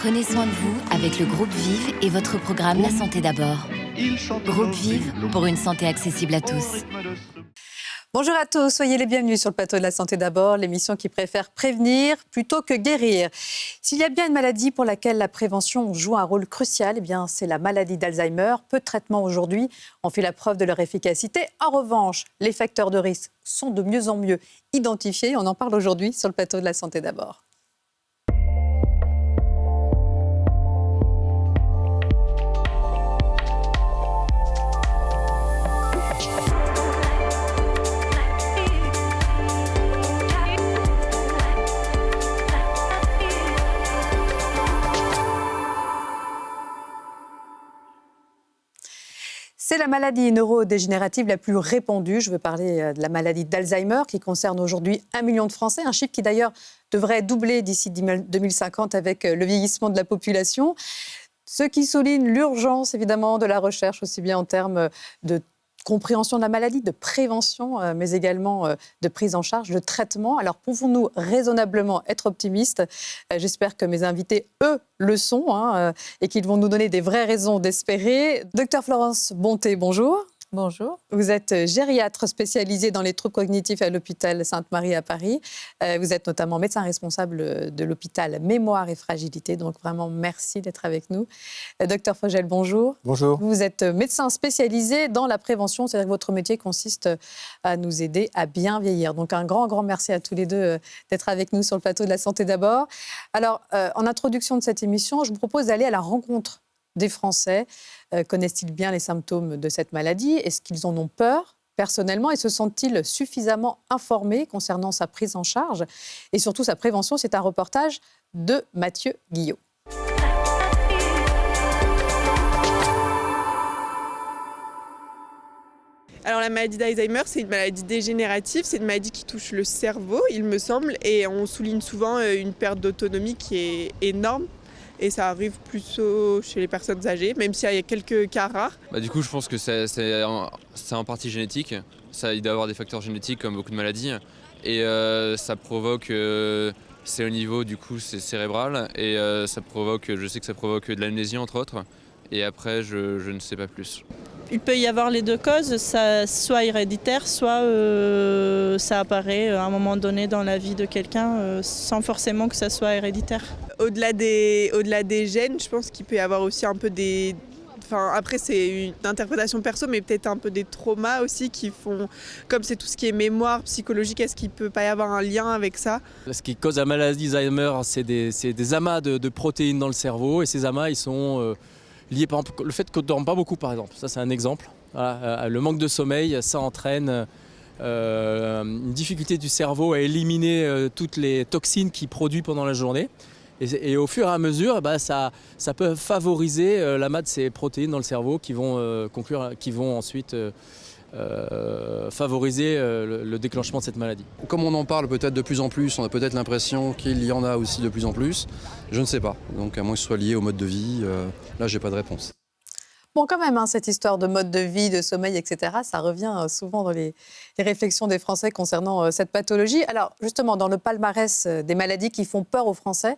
Prenez soin de vous avec le groupe Vive et votre programme La Santé d'abord. Groupe Vive pour une santé accessible à tous. Bonjour à tous, soyez les bienvenus sur le plateau de La Santé d'abord, l'émission qui préfère prévenir plutôt que guérir. S'il y a bien une maladie pour laquelle la prévention joue un rôle crucial, eh bien c'est la maladie d'Alzheimer. Peu de traitements aujourd'hui ont fait la preuve de leur efficacité. En revanche, les facteurs de risque sont de mieux en mieux identifiés. On en parle aujourd'hui sur le plateau de La Santé d'abord. C'est la maladie neurodégénérative la plus répandue. Je veux parler de la maladie d'Alzheimer qui concerne aujourd'hui 1 million de Français, un chiffre qui d'ailleurs devrait doubler d'ici 2050 avec le vieillissement de la population. Ce qui souligne l'urgence évidemment de la recherche, aussi bien en termes de compréhension de la maladie, de prévention, mais également de prise en charge, de traitement. Alors, pouvons-nous raisonnablement être optimistes ? J'espère que mes invités, eux, le sont, et qu'ils vont nous donner des vraies raisons d'espérer. Docteur Florence Bonté, bonjour. Bonjour. Vous êtes gériatre spécialisée dans les troubles cognitifs à l'hôpital Sainte-Marie à Paris. Vous êtes notamment médecin responsable de l'hôpital Mémoire et Fragilité. Donc vraiment, merci d'être avec nous. Docteur Fogel, bonjour. Bonjour. Vous êtes médecin spécialisé dans la prévention. C'est-à-dire que votre métier consiste à nous aider à bien vieillir. Donc un grand merci à tous les deux d'être avec nous sur le plateau de La Santé d'abord. Alors, en introduction de cette émission, je vous propose d'aller à la rencontre des Français. Connaissent-ils bien les symptômes de cette maladie ? Est-ce qu'ils en ont peur personnellement et se sentent-ils suffisamment informés concernant sa prise en charge et surtout sa prévention ? C'est un reportage de Mathieu Guillot. Alors la maladie d'Alzheimer, c'est une maladie dégénérative, c'est une maladie qui touche le cerveau, il me semble, et on souligne souvent une perte d'autonomie qui est énorme. Et ça arrive plutôt chez les personnes âgées, même s'il y a quelques cas rares. Du coup, je pense que c'est en partie génétique. Il doit y avoir des facteurs génétiques comme beaucoup de maladies. Et ça provoque, c'est au niveau du coup, c'est cérébral. Et ça provoque, je sais que ça provoque de l'amnésie entre autres. Et après, je ne sais pas plus. Il peut y avoir les deux causes, soit héréditaire, soit ça apparaît à un moment donné dans la vie de quelqu'un sans forcément que ça soit héréditaire. Au-delà des gènes, je pense qu'il peut y avoir aussi un peu des... après, c'est une interprétation perso, mais peut-être un peu des traumas aussi qui font... Comme c'est tout ce qui est mémoire psychologique, est-ce qu'il ne peut pas y avoir un lien avec ça ? Ce qui cause la maladie d'Alzheimer, c'est des amas de protéines dans le cerveau. Et ces amas, ils sont liés par exemple, le fait qu'on ne dorme pas beaucoup, par exemple. Ça, c'est un exemple. Voilà, le manque de sommeil, ça entraîne une difficulté du cerveau à éliminer toutes les toxines qu'il produit pendant la journée. Et au fur et à mesure, ça peut favoriser l'amas de ces protéines dans le cerveau qui vont ensuite favoriser le déclenchement de cette maladie. Comme on en parle peut-être de plus en plus, on a peut-être l'impression qu'il y en a aussi de plus en plus. Je ne sais pas. Donc à moins que ce soit lié au mode de vie, là j'ai pas de réponse. Bon, quand même, cette histoire de mode de vie, de sommeil, etc., ça revient souvent dans les réflexions des Français concernant cette pathologie. Alors, justement, dans le palmarès des maladies qui font peur aux Français,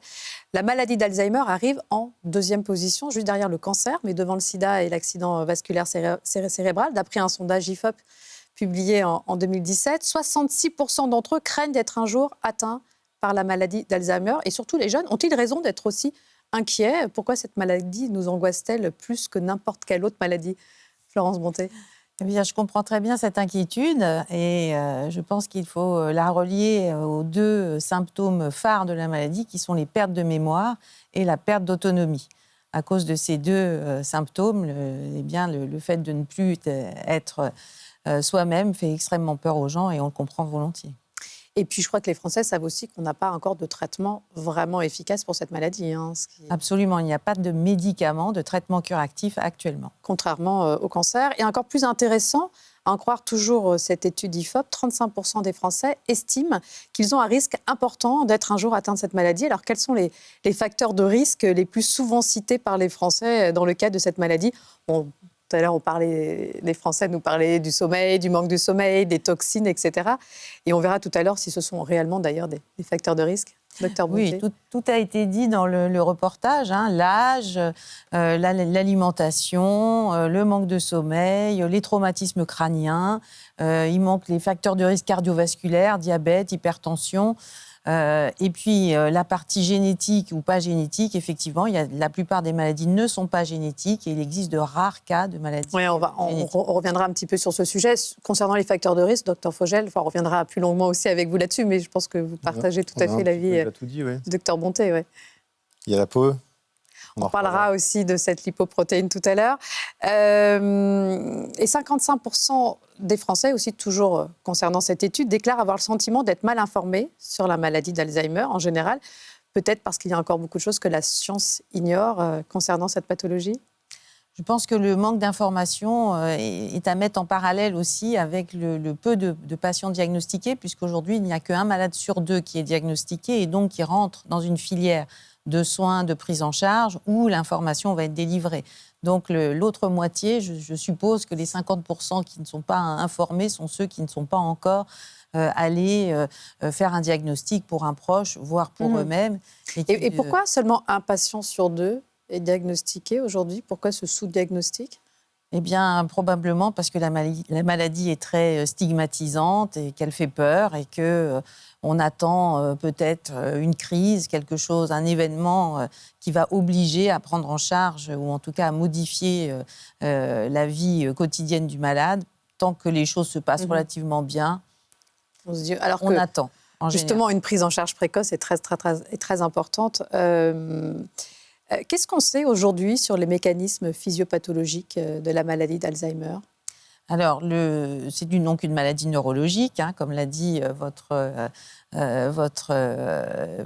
la maladie d'Alzheimer arrive en 2e position, juste derrière le cancer, mais devant le sida et l'accident vasculaire cérébral, d'après un sondage IFOP publié en 2017. 66% d'entre eux craignent d'être un jour atteints par la maladie d'Alzheimer. Et surtout, les jeunes ont-ils raison d'être aussi inquiets ? Pourquoi cette maladie nous angoisse-t-elle plus que n'importe quelle autre maladie ? Florence Bonté. Eh bien, je comprends très bien cette inquiétude et je pense qu'il faut la relier aux 2 symptômes phares de la maladie qui sont les pertes de mémoire et la perte d'autonomie. À cause de ces 2 symptômes, le fait de ne plus être soi-même fait extrêmement peur aux gens et on le comprend volontiers. Et puis, je crois que les Français savent aussi qu'on n'a pas encore de traitement vraiment efficace pour cette maladie. Absolument, il n'y a pas de médicaments, de traitement curatif actuellement. Contrairement au cancer. Et encore plus intéressant, à en croire toujours cette étude IFOP, 35% des Français estiment qu'ils ont un risque important d'être un jour atteints de cette maladie. Alors, quels sont les facteurs de risque les plus souvent cités par les Français dans le cadre de cette maladie ? Tout à l'heure, les Français nous parlaient du sommeil, du manque de sommeil, des toxines, etc. Et on verra tout à l'heure si ce sont réellement d'ailleurs des facteurs de risque. Docteur Bonté. Oui, tout a été dit dans le reportage, hein, l'âge, l'alimentation, le manque de sommeil, les traumatismes crâniens, il manque les facteurs de risque cardiovasculaire, diabète, hypertension. Et puis, la partie génétique ou pas génétique, effectivement, la plupart des maladies ne sont pas génétiques et il existe de rares cas de maladies Oui, on reviendra un petit peu sur ce sujet. Concernant les facteurs de risque, docteur Fogel, on reviendra plus longuement aussi avec vous là-dessus, mais je pense que vous partagez tout à fait l'avis du docteur Bonté. Ouais. Il y a la peau. On parlera aussi de cette lipoprotéine tout à l'heure. Et 55% des Français, aussi toujours concernant cette étude, déclarent avoir le sentiment d'être mal informés sur la maladie d'Alzheimer en général, peut-être parce qu'il y a encore beaucoup de choses que la science ignore concernant cette pathologie. Je pense que le manque d'information est à mettre en parallèle aussi avec le peu de patients diagnostiqués, puisqu'aujourd'hui, il n'y a qu'un malade sur 2 qui est diagnostiqué et donc qui rentre dans une filière de soins, de prise en charge, où l'information va être délivrée. Donc l'autre moitié, je suppose que les 50% qui ne sont pas informés sont ceux qui ne sont pas encore allés faire un diagnostic pour un proche, voire pour eux-mêmes. Et pourquoi seulement un patient sur 2 est diagnostiqué aujourd'hui? Pourquoi ce sous-diagnostic? Eh bien, probablement parce que la maladie est très stigmatisante et qu'elle fait peur et qu'on attend peut-être une crise, quelque chose, un événement qui va obliger à prendre en charge ou en tout cas à modifier la vie quotidienne du malade. Tant que les choses se passent relativement bien, on attend. Justement, une prise en charge précoce est très importante. Qu'est-ce qu'on sait aujourd'hui sur les mécanismes physiopathologiques de la maladie d'Alzheimer? Alors, c'est donc une maladie neurologique, hein, comme l'a dit votre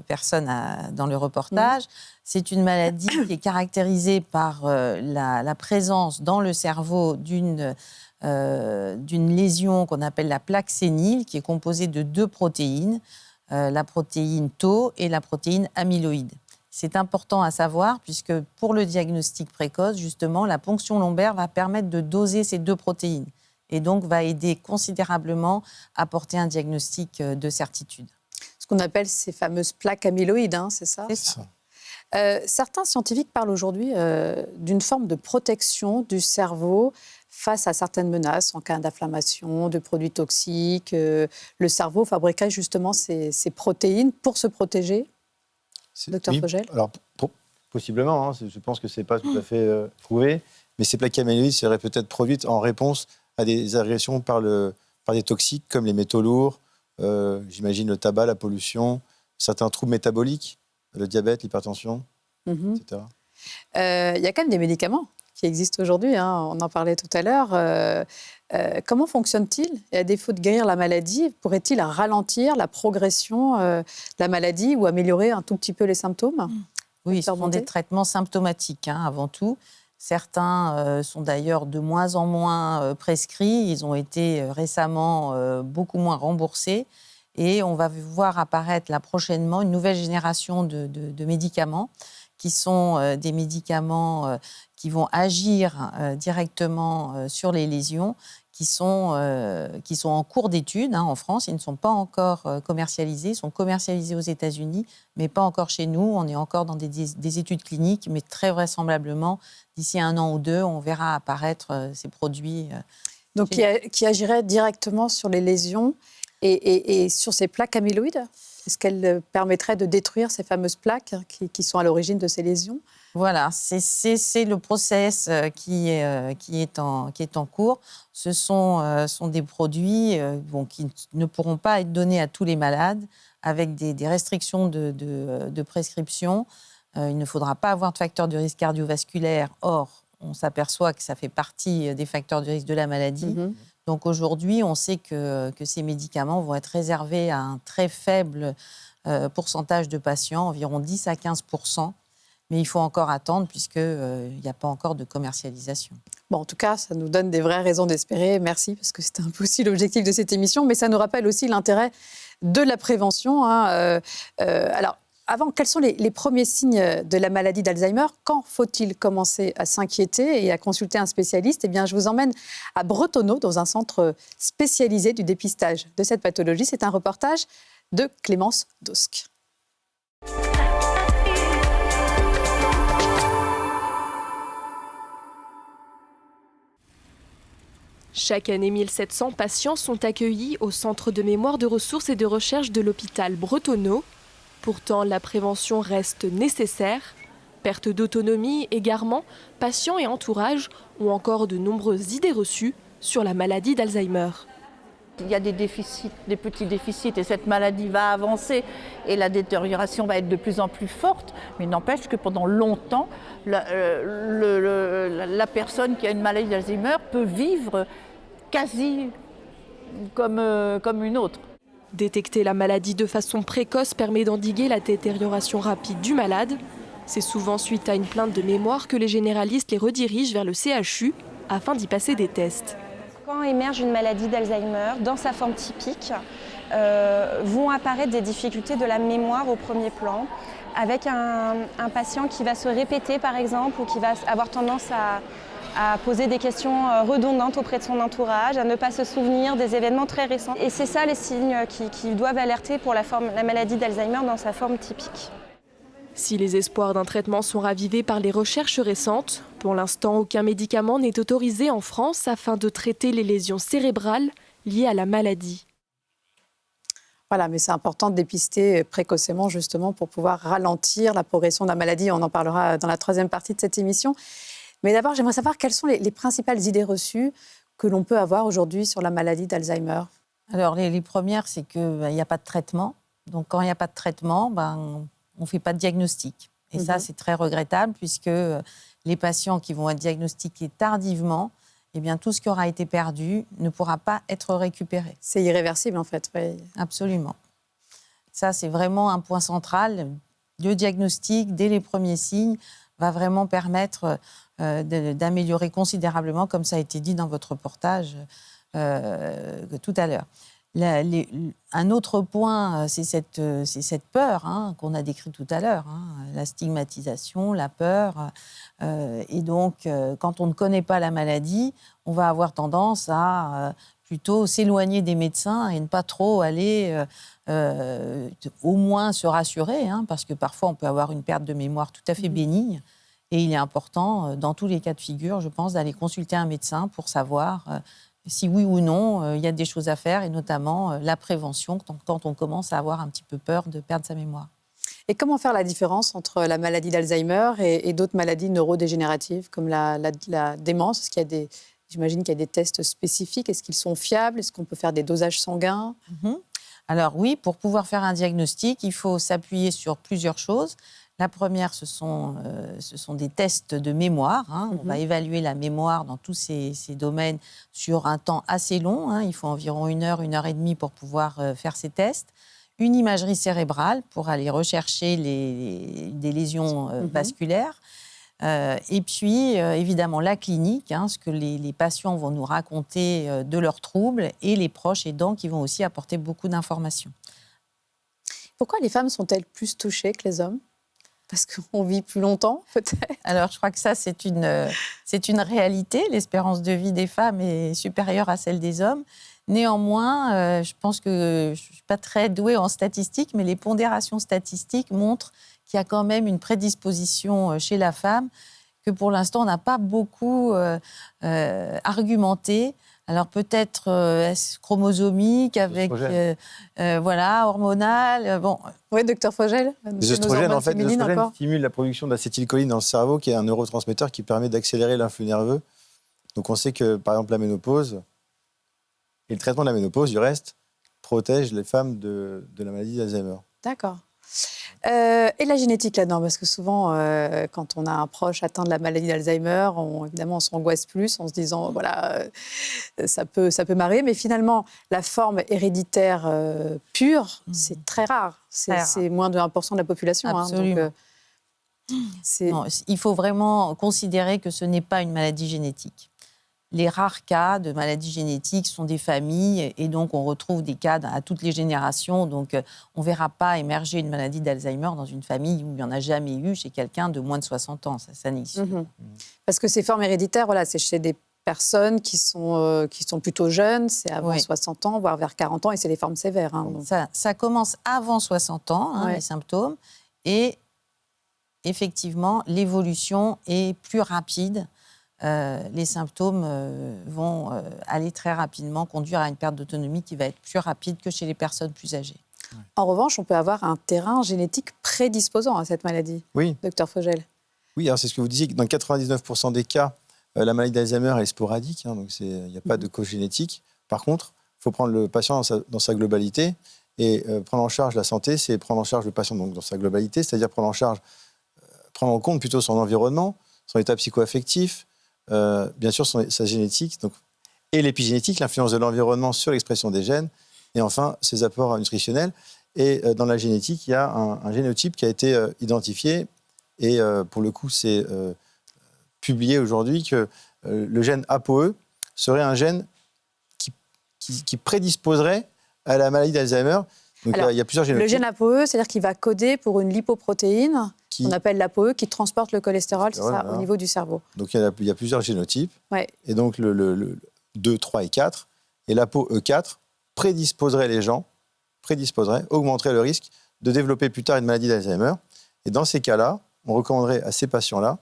personne dans le reportage. C'est une maladie qui est caractérisée par la présence dans le cerveau d'une lésion qu'on appelle la plaque sénile, qui est composée de 2 protéines, la protéine Tau et la protéine amyloïde. C'est important à savoir puisque pour le diagnostic précoce, justement, la ponction lombaire va permettre de doser ces 2 protéines et donc va aider considérablement à porter un diagnostic de certitude. Ce qu'on appelle ces fameuses plaques amyloïdes, hein, c'est ça? C'est ça. Certains scientifiques parlent aujourd'hui d'une forme de protection du cerveau face à certaines menaces en cas d'inflammation, de produits toxiques. Le cerveau fabriquerait justement ces protéines pour se protéger. Docteur Fogel? Alors, possiblement, hein, je pense que ce n'est pas tout à fait prouvé, mais ces plaques amyloïdes seraient peut-être produites en réponse à des agressions par des toxiques comme les métaux lourds, j'imagine le tabac, la pollution, certains troubles métaboliques, le diabète, l'hypertension, etc. Il y a quand même des médicaments qui existent aujourd'hui, hein, on en parlait tout à l'heure. Comment fonctionne-t-il? Et à défaut de guérir la maladie, pourrait-il ralentir la progression de la maladie ou améliorer un tout petit peu les symptômes? Oui, ce sont des traitements symptomatiques, hein, avant tout. Certains sont d'ailleurs de moins en moins prescrits. Ils ont été récemment beaucoup moins remboursés. Et on va voir apparaître là prochainement une nouvelle génération de médicaments qui sont des médicaments qui vont agir directement sur les lésions, qui sont en cours d'étude en France. Ils ne sont pas encore commercialisés. Ils sont commercialisés aux États-Unis, mais pas encore chez nous. On est encore dans des études cliniques, mais très vraisemblablement, d'ici 1 an ou 2, on verra apparaître ces produits. Donc, qui agiraient directement sur les lésions et sur ces plaques amyloïdes? Est-ce qu'elle permettrait de détruire ces fameuses plaques qui sont à l'origine de ces lésions? Voilà, c'est le process qui est en cours. Ce sont des produits qui ne pourront pas être donnés à tous les malades avec des restrictions de prescription. Il ne faudra pas avoir de facteurs de risque cardiovasculaire. Or, on s'aperçoit que ça fait partie des facteurs de risque de la maladie. Donc aujourd'hui, on sait que ces médicaments vont être réservés à un très faible pourcentage de patients, environ 10 à 15%. Mais il faut encore attendre puisqu'il n'y a pas encore de commercialisation. Bon, en tout cas, ça nous donne des vraies raisons d'espérer. Merci, parce que c'était un peu aussi l'objectif de cette émission. Mais ça nous rappelle aussi l'intérêt de la prévention. Alors, avant, quels sont les premiers signes de la maladie d'Alzheimer? Quand faut-il commencer à s'inquiéter et à consulter un spécialiste? Eh bien, je vous emmène à Bretonneau, dans un centre spécialisé du dépistage de cette pathologie. C'est un reportage de Clémence Dosque. Chaque année, 1700 patients sont accueillis au Centre de mémoire de ressources et de recherche de l'hôpital Bretonneau. Pourtant, la prévention reste nécessaire. Perte d'autonomie, égarement, patients et entourage ont encore de nombreuses idées reçues sur la maladie d'Alzheimer. Il y a des déficits, des petits déficits, et cette maladie va avancer et la détérioration va être de plus en plus forte. Mais il n'empêche que pendant longtemps, la personne qui a une maladie d'Alzheimer peut vivre quasi comme une autre. Détecter la maladie de façon précoce permet d'endiguer la détérioration rapide du malade. C'est souvent suite à une plainte de mémoire que les généralistes les redirigent vers le CHU afin d'y passer des tests. Quand émerge une maladie d'Alzheimer, dans sa forme typique, vont apparaître des difficultés de la mémoire au premier plan, avec un patient qui va se répéter par exemple, ou qui va avoir tendance à poser des questions redondantes auprès de son entourage, à ne pas se souvenir des événements très récents. Et c'est ça les signes qui doivent alerter pour la maladie d'Alzheimer dans sa forme typique. Si les espoirs d'un traitement sont ravivés par les recherches récentes, pour l'instant, aucun médicament n'est autorisé en France afin de traiter les lésions cérébrales liées à la maladie. Voilà, mais c'est important de dépister précocement justement pour pouvoir ralentir la progression de la maladie. On en parlera dans la troisième partie de cette émission. Mais d'abord, j'aimerais savoir quelles sont les principales idées reçues que l'on peut avoir aujourd'hui sur la maladie d'Alzheimer. Alors, les premières, c'est qu'il n'y a pas de traitement. Donc, quand il n'y a pas de traitement, on ne fait pas de diagnostic. Et ça, c'est très regrettable puisque les patients qui vont être diagnostiqués tardivement, eh bien, tout ce qui aura été perdu ne pourra pas être récupéré. C'est irréversible, en fait. Oui. Absolument. Ça, c'est vraiment un point central. Le diagnostic, dès les premiers signes, va vraiment permettre d'améliorer considérablement, comme ça a été dit dans votre reportage tout à l'heure. Un autre point, c'est cette peur qu'on a décrite tout à l'heure, la stigmatisation, la peur. Et donc, quand on ne connaît pas la maladie, on va avoir tendance à plutôt s'éloigner des médecins et ne pas trop aller au moins se rassurer, parce que parfois on peut avoir une perte de mémoire tout à fait bénigne. Et il est important, dans tous les cas de figure, je pense, d'aller consulter un médecin pour savoir si oui ou non, il y a des choses à faire, et notamment la prévention, quand on commence à avoir un petit peu peur de perdre sa mémoire. Et comment faire la différence entre la maladie d'Alzheimer et d'autres maladies neurodégénératives, comme la démence? Est-ce qu'il y a j'imagine qu'il y a des tests spécifiques. Est-ce qu'ils sont fiables? Est-ce qu'on peut faire des dosages sanguins? Alors oui, pour pouvoir faire un diagnostic, il faut s'appuyer sur plusieurs choses. La première, ce sont des tests de mémoire. On va évaluer la mémoire dans tous ces domaines sur un temps assez long. Il faut environ 1 heure, 1 heure et demie pour pouvoir faire ces tests. Une imagerie cérébrale pour aller rechercher des lésions vasculaires. Et puis, évidemment, la clinique, ce que les patients vont nous raconter de leurs troubles, et les proches aidants qui vont aussi apporter beaucoup d'informations. Pourquoi les femmes sont-elles plus touchées que les hommes? Parce qu'on vit plus longtemps, peut-être? Alors, je crois que ça, c'est une réalité. L'espérance de vie des femmes est supérieure à celle des hommes. Néanmoins, je pense que je ne suis pas très douée en statistiques, mais les pondérations statistiques montrent qu'il y a quand même une prédisposition chez la femme, que pour l'instant, on n'a pas beaucoup argumenté. Alors peut-être chromosomique, avec hormonal. Oui, docteur Fogel. Les oestrogènes, en fait, stimulent la production d'acétylcholine dans le cerveau, qui est un neurotransmetteur qui permet d'accélérer l'influx nerveux. Donc on sait que, par exemple, la ménopause et le traitement de la ménopause, du reste, protège les femmes de la maladie d'Alzheimer. D'accord. Et la génétique là-dedans, parce que souvent, quand on a un proche atteint de la maladie d'Alzheimer, évidemment, on s'angoisse plus en se disant, ça peut m'arriver. Mais finalement, la forme héréditaire pure, c'est très rare. C'est moins de 1% de la population. Absolument. Non, il faut vraiment considérer que ce n'est pas une maladie génétique. Les rares cas de maladies génétiques sont des familles, et donc on retrouve des cas à toutes les générations. Donc on ne verra pas émerger une maladie d'Alzheimer dans une famille où il n'y en a jamais eu chez quelqu'un de moins de 60 ans. Ça n'existe pas. Parce que ces formes héréditaires, c'est chez des personnes qui sont plutôt jeunes, c'est avant 60 ans, voire vers 40 ans, et c'est des formes sévères. Donc. Ça commence avant 60 ans, les symptômes, et effectivement, l'évolution est plus rapide les symptômes vont aller très rapidement, conduire à une perte d'autonomie qui va être plus rapide que chez les personnes plus âgées. En revanche, on peut avoir un terrain génétique prédisposant à cette maladie, Oui. Dr Fogel. Oui, alors c'est ce que vous disiez, que dans 99% des cas, la maladie d'Alzheimer est sporadique, hein, donc il n'y a pas de cause génétique. Par contre, il faut prendre le patient dans sa globalité, et prendre en charge la santé, c'est prendre en charge le patient donc, dans sa globalité, c'est-à-dire prendre en compte plutôt son environnement, son état psycho-affectif, bien sûr sa génétique, donc, et l'épigénétique, l'influence de l'environnement sur l'expression des gènes, et enfin ses apports nutritionnels. Et dans la génétique, il y a un génotype qui a été identifié, et pour le coup, c'est publié aujourd'hui que le gène ApoE serait un gène qui prédisposerait à la maladie d'Alzheimer. Donc alors, il y a plusieurs génotypes. Le gène ApoE, c'est-à-dire qu'il va coder pour une lipoprotéine qu'on appelle l'ApoE, qui transporte le cholestérol, c'est ça, au niveau du cerveau. Donc il y a plusieurs génotypes. Ouais. Et donc le 2, 3 et 4. Et l'ApoE4 augmenterait le risque de développer plus tard une maladie d'Alzheimer. Et dans ces cas-là, on recommanderait à ces patients-là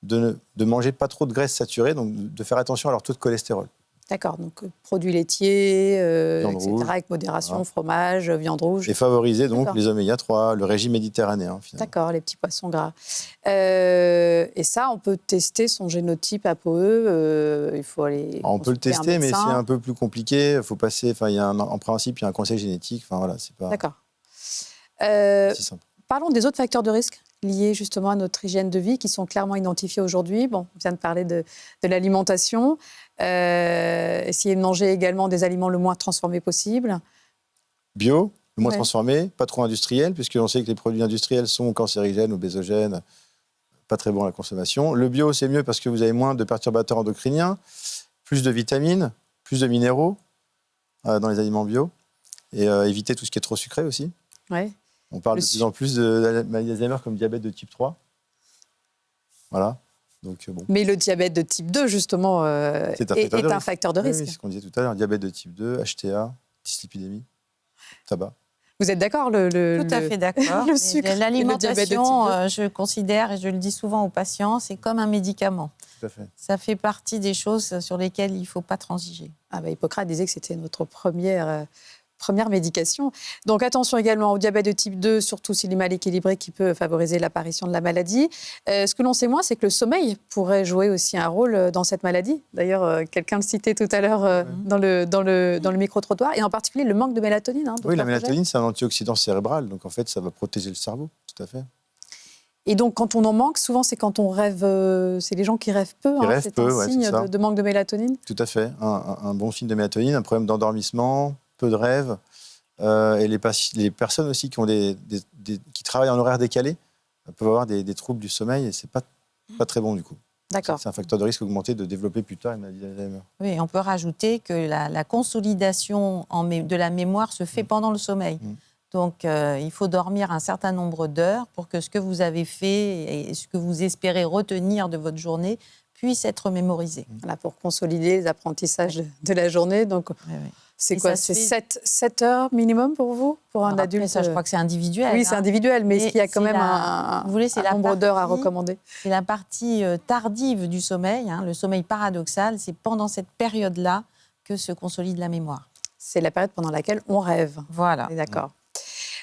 de manger pas trop de graisses saturées, donc de faire attention à leur taux de cholestérol. D'accord, donc produits laitiers, etc., rouge, avec modération, fromage, viande rouge. Et favoriser donc les oméga 3, le régime méditerranéen. Finalement. D'accord, les petits poissons gras. Et ça, on peut tester son génotype ApoE. Il faut aller. On peut le tester, mais c'est un peu plus compliqué. Il faut passer. En principe, il y a un conseil génétique. Enfin voilà, c'est pas. D'accord. C'est simple. Parlons des autres facteurs de risque liés justement à notre hygiène de vie qui sont clairement identifiés aujourd'hui. Bon, on vient de parler de l'alimentation. Essayer de manger également des aliments le moins transformés possible. Bio, le moins transformé, pas trop industriel, puisqu'on sait que les produits industriels sont cancérigènes, obésogènes, pas très bons à la consommation. Le bio, c'est mieux parce que vous avez moins de perturbateurs endocriniens, plus de vitamines, plus de minéraux dans les aliments bio. Et éviter tout ce qui est trop sucré aussi. Ouais. On parle de plus en plus de maladie d'Alzheimer comme diabète de type 3. Voilà. Donc, bon. Mais le diabète de type 2, justement, est un facteur de risque. Oui, c'est ce qu'on disait tout à l'heure. Diabète de type 2, HTA, dyslipidémie, tabac. Vous êtes d'accord Tout à fait d'accord. Le sucre, l'alimentation, je considère, et je le dis souvent aux patients, c'est comme un médicament. Tout à fait. Ça fait partie des choses sur lesquelles il ne faut pas transiger. Hippocrate disait que c'était notre première médication. Donc attention également au diabète de type 2, surtout s'il est mal équilibré, qui peut favoriser l'apparition de la maladie. Ce que l'on sait moins, c'est que le sommeil pourrait jouer aussi un rôle dans cette maladie. D'ailleurs, quelqu'un le citait tout à l'heure dans le micro-trottoir, et en particulier le manque de mélatonine. Oui, la mélatonine, c'est un antioxydant cérebral, donc en fait, ça va protéger le cerveau, tout à fait. Et donc, quand on en manque, souvent, c'est quand on rêve, c'est les gens qui rêvent peu. C'est un signe de manque de mélatonine. Tout à fait. Un bon signe de mélatonine, un problème d'endormissement, peu de rêve. Et les personnes aussi qui travaillent en horaire décalé peuvent avoir des troubles du sommeil et c'est pas très bon du coup. D'accord. C'est un facteur de risque augmenté de développer plus tard une maladie d'Alzheimer. Oui, on peut rajouter que la consolidation de la mémoire se fait pendant le sommeil. Donc, il faut dormir un certain nombre d'heures pour que ce que vous avez fait et ce que vous espérez retenir de votre journée puisse être mémorisé. Voilà, pour consolider les apprentissages de la journée. Donc, c'est quoi? C'est 7 heures minimum pour vous? Pour un adulte? Ça, je crois que c'est individuel. Oui, c'est individuel, mais est-ce qu'il y a quand même un nombre d'heures à recommander? C'est la partie tardive du sommeil, le sommeil paradoxal. C'est pendant cette période-là que se consolide la mémoire. C'est la période pendant laquelle on rêve. Voilà. D'accord.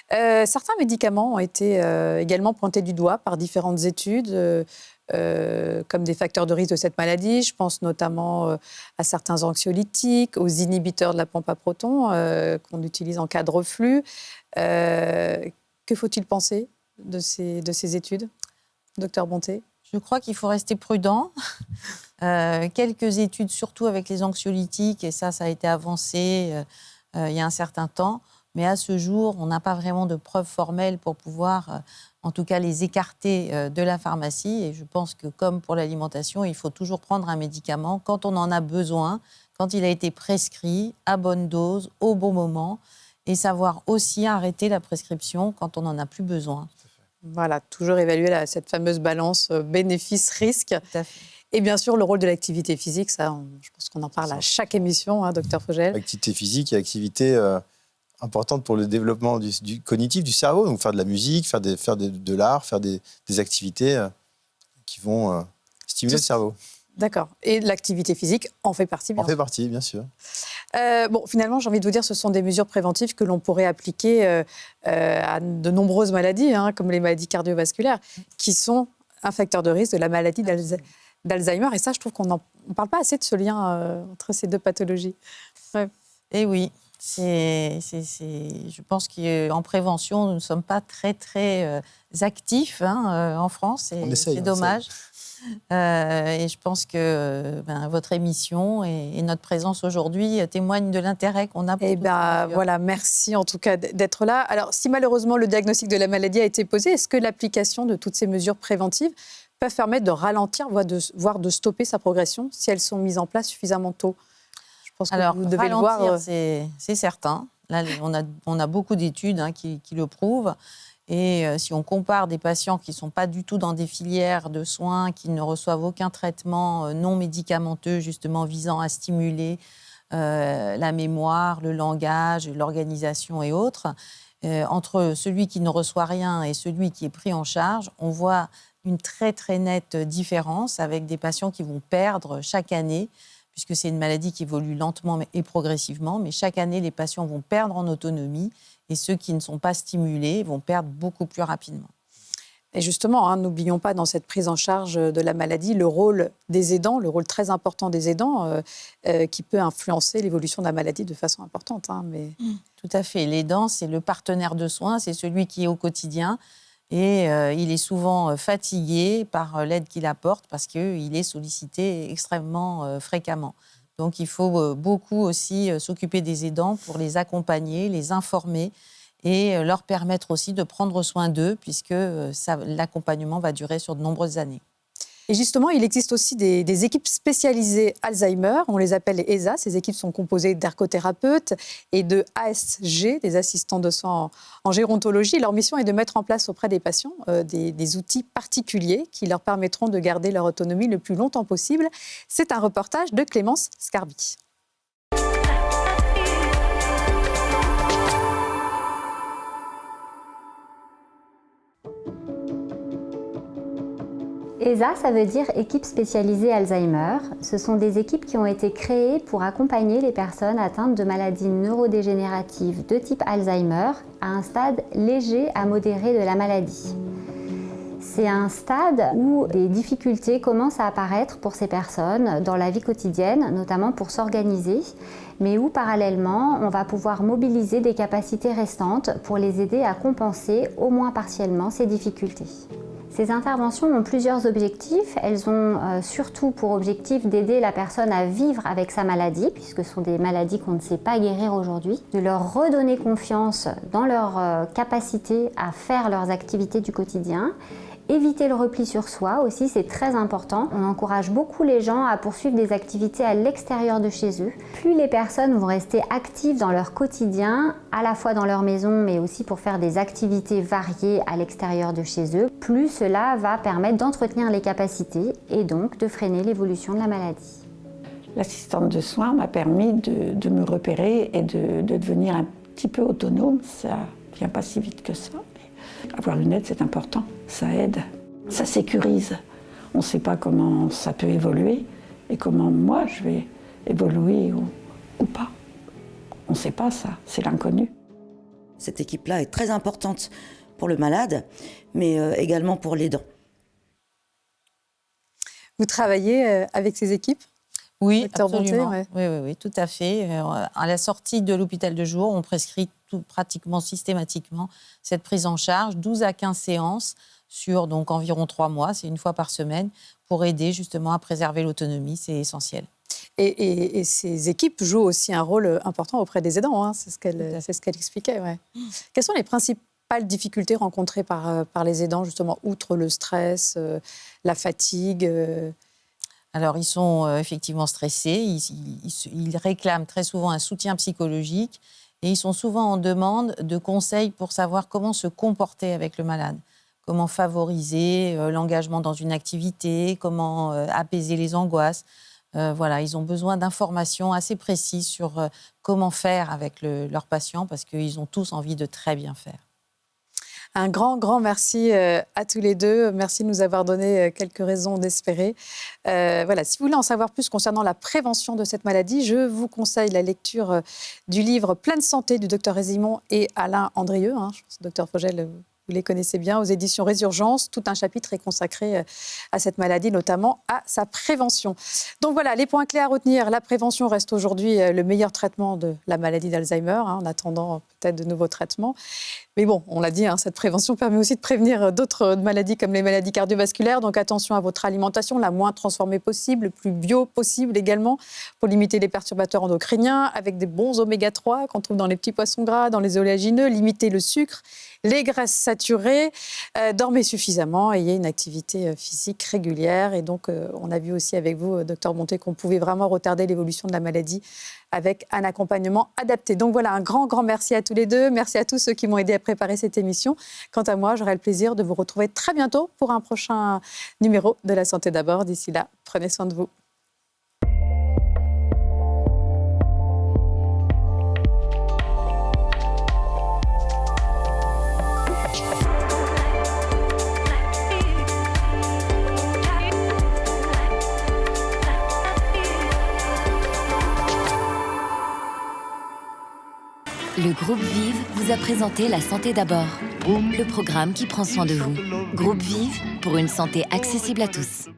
Certains médicaments ont été également pointés du doigt par différentes études comme des facteurs de risque de cette maladie. Je pense notamment à certains anxiolytiques, aux inhibiteurs de la pompe à protons qu'on utilise en cas de reflux. Que faut-il penser de ces études, Docteur Bonté? Je crois qu'il faut rester prudent. Quelques études, surtout avec les anxiolytiques, et ça a été avancé il y a un certain temps. Mais à ce jour, on n'a pas vraiment de preuves formelles pour pouvoir, en tout cas, les écarter de la pharmacie. Et je pense que, comme pour l'alimentation, il faut toujours prendre un médicament quand on en a besoin, quand il a été prescrit, à bonne dose, au bon moment, et savoir aussi arrêter la prescription quand on n'en a plus besoin. Voilà, toujours évaluer cette fameuse balance bénéfice-risque. Et bien sûr, le rôle de l'activité physique, ça, je pense qu'on en parle à chaque émission, Docteur Fogel. Activité physique et activité importante pour le développement du cognitif du cerveau, donc faire de la musique, faire de l'art, faire des activités qui vont stimuler le cerveau. D'accord. Et l'activité physique en fait partie, bien sûr. En fait partie, bien sûr. Finalement, j'ai envie de vous dire, ce sont des mesures préventives que l'on pourrait appliquer à de nombreuses maladies, comme les maladies cardiovasculaires, qui sont un facteur de risque de la maladie d'Alzheimer. Et ça, je trouve qu'on ne parle pas assez de ce lien entre ces deux pathologies. Ouais. Et oui, je pense qu'en prévention, nous ne sommes pas très, très actifs en France. Et c'est dommage. Et je pense que votre émission et notre présence aujourd'hui témoignent de l'intérêt qu'on a pour voilà, merci en tout cas d'être là. Alors, si malheureusement le diagnostic de la maladie a été posé, est-ce que l'application de toutes ces mesures préventives peuvent permettre de ralentir, voire de stopper sa progression si elles sont mises en place suffisamment tôt? Je pense que vous devez le voir. C'est certain. Là, on a beaucoup d'études qui le prouvent. Et si on compare des patients qui ne sont pas du tout dans des filières de soins, qui ne reçoivent aucun traitement non médicamenteux, justement visant à stimuler la mémoire, le langage, l'organisation et autres, entre celui qui ne reçoit rien et celui qui est pris en charge, on voit une très très nette différence avec des patients qui vont perdre chaque année, puisque c'est une maladie qui évolue lentement et progressivement, mais chaque année, les patients vont perdre en autonomie. Et ceux qui ne sont pas stimulés vont perdre beaucoup plus rapidement. Et justement, n'oublions pas dans cette prise en charge de la maladie le rôle des aidants, le rôle très important des aidants qui peut influencer l'évolution de la maladie de façon importante. Tout à fait. L'aidant, c'est le partenaire de soins, c'est celui qui est au quotidien. Et il est souvent fatigué par l'aide qu'il apporte parce qu'il est sollicité extrêmement fréquemment. Donc, il faut beaucoup aussi s'occuper des aidants pour les accompagner, les informer et leur permettre aussi de prendre soin d'eux puisque l'accompagnement va durer sur de nombreuses années. Et justement, il existe aussi des équipes spécialisées Alzheimer, on les appelle les ESA. Ces équipes sont composées d'ergothérapeutes et de ASG, des assistants de soins en gérontologie. Leur mission est de mettre en place auprès des patients des outils particuliers qui leur permettront de garder leur autonomie le plus longtemps possible. C'est un reportage de Clémence Scarbi. ESA, ça veut dire équipe spécialisée Alzheimer. Ce sont des équipes qui ont été créées pour accompagner les personnes atteintes de maladies neurodégénératives de type Alzheimer à un stade léger à modéré de la maladie. C'est un stade où des difficultés commencent à apparaître pour ces personnes dans la vie quotidienne, notamment pour s'organiser, mais où parallèlement on va pouvoir mobiliser des capacités restantes pour les aider à compenser au moins partiellement ces difficultés. Ces interventions ont plusieurs objectifs. Elles ont surtout pour objectif d'aider la personne à vivre avec sa maladie, puisque ce sont des maladies qu'on ne sait pas guérir aujourd'hui, de leur redonner confiance dans leur capacité à faire leurs activités du quotidien. Éviter le repli sur soi aussi, c'est très important. On encourage beaucoup les gens à poursuivre des activités à l'extérieur de chez eux. Plus les personnes vont rester actives dans leur quotidien, à la fois dans leur maison, mais aussi pour faire des activités variées à l'extérieur de chez eux, plus cela va permettre d'entretenir les capacités et donc de freiner l'évolution de la maladie. L'assistante de soins m'a permis de me repérer et de devenir un petit peu autonome. Ça ne vient pas si vite que ça. Avoir une aide, c'est important, ça aide, ça sécurise. On ne sait pas comment ça peut évoluer et comment moi je vais évoluer ou pas. On ne sait pas ça, c'est l'inconnu. Cette équipe-là est très importante pour le malade, mais également pour l'aidant. Vous travaillez avec ces équipes ? Oui, absolument. Oui, tout à fait. À la sortie de l'hôpital de jour, on prescrit pratiquement systématiquement cette prise en charge, 12 à 15 séances sur donc environ 3 mois, c'est une fois par semaine, pour aider justement à préserver l'autonomie, c'est essentiel. Et ces équipes jouent aussi un rôle important auprès des aidants, c'est ce qu'elle expliquait. Ouais. Quelles sont les principales difficultés rencontrées par les aidants, justement, outre le stress, la fatigue Alors, ils sont effectivement stressés, ils réclament très souvent un soutien psychologique et ils sont souvent en demande de conseils pour savoir comment se comporter avec le malade, comment favoriser l'engagement dans une activité, comment apaiser les angoisses. Voilà, ils ont besoin d'informations assez précises sur comment faire avec leurs patients parce qu'ils ont tous envie de très bien faire. Un grand merci à tous les deux. Merci de nous avoir donné quelques raisons d'espérer. Voilà, si vous voulez en savoir plus concernant la prévention de cette maladie, je vous conseille la lecture du livre Pleine santé du Dr Résimon et Alain Andrieux. Je pense que Dr Fogel, vous les connaissez bien, aux éditions Résurgence. Tout un chapitre est consacré à cette maladie, notamment à sa prévention. Donc voilà, les points clés à retenir. La prévention reste aujourd'hui le meilleur traitement de la maladie d'Alzheimer, en attendant peut-être de nouveaux traitements. Mais bon, on l'a dit, cette prévention permet aussi de prévenir d'autres maladies comme les maladies cardiovasculaires. Donc attention à votre alimentation, la moins transformée possible, le plus bio possible également, pour limiter les perturbateurs endocriniens, avec des bons oméga-3 qu'on trouve dans les petits poissons gras, dans les oléagineux, limiter le sucre, les graisses saturées, dormez suffisamment, ayez une activité physique régulière. Et donc, on a vu aussi avec vous, Dr Bonté, qu'on pouvait vraiment retarder l'évolution de la maladie avec un accompagnement adapté. Donc voilà, un grand merci à tous les deux. Merci à tous ceux qui m'ont aidé à préparer cette émission. Quant à moi, j'aurai le plaisir de vous retrouver très bientôt pour un prochain numéro de La Santé d'abord. D'ici là, prenez soin de vous. Le groupe Vive vous a présenté La Santé d'abord, le programme qui prend soin de vous. Groupe Vive pour une santé accessible à tous.